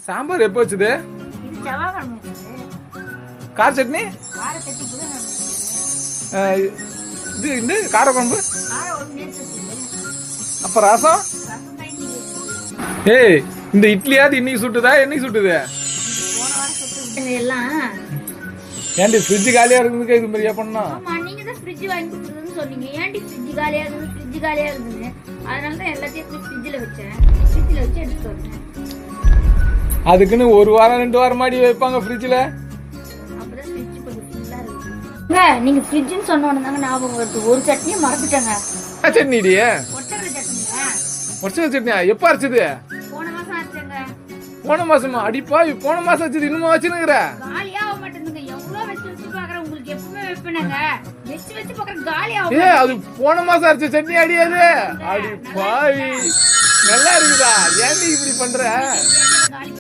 சாம்பார் எப்போ வச்சது? இது செவ்வாய்க்கிழமை வச்சது. கார சட்னி, கார சட்னி புதன்கிழமை வச்சது. இது இந்த கார குழம்பு, கார குழம்பு நேத்து வச்சது. அப்ப ரசம். ரசம் தான் இன்னைக்கு வச்சது. ஏய், இந்த இட்லியாவது இன்னைக்கு சுட்டுதா என்னைக்கு சுட்டுது? போன வாரம் சுட்டு எல்லாம். ஏன்டி ஃப்ரிட்ஜ் காலியா இருக்குதுக்கு இது மாதிரியா பண்ணா? ஆமா, நீங்க தான் ஃப்ரிட்ஜ் வாங்கி கொடுத்ததுன்னு சொன்னீங்க. ஏன்டி ஃப்ரிட்ஜ் காலியா இருக்குது, ஃப்ரிட்ஜ் காலியா இருக்குதுன்னு. அதனால தான் எல்லாத்தையும் ஃப்ரிட்ஜ்ல வச்சேன். ஃப்ரிட்ஜ்ல வச்சு எடுத்து வரேன். அதுக்குன்னு ஒரு வாரம் 2 வாரம் மாடி வைப்பாங்க ஃப்ரிட்ஜ்ல. அப்பதான் ஃப்ரிட்ஜ் கொஞ்சம் ஃபுல்லா இருக்கு. நீங்க ஃப்ரிட்ஜ்னு சொன்ன உடனே தாங்க ஞாபகம் வருது. ஒரு சட்னியை மறந்துட்டேங்க. சட்னிடி, ஒட்டரை சட்னிங்க. ஒற்றை சட்னியா? எப்ப அரைச்சது? போன மாசம் ஆச்சுங்க. போன மாசமா? அடிப்பா, போன மாசம் வச்சது இன்னுமா வச்சுனுங்கிற? காலியா ஆக மாட்டேங்குங்க. எவ்வளவு வச்சு வச்சு பாக்குறேன். உங்களுக்கு எப்பவுமே வைப்பேனாங்க. வச்சு வச்சு பாக்குறேன் காலியா ஆக. அது போன மாசம் அரைச்ச சட்னி அடியாது. அடி பாவி, நல்லா இருக்குதா? ஏன்டி இப்படி பண்ற? மாட்டேங்குது.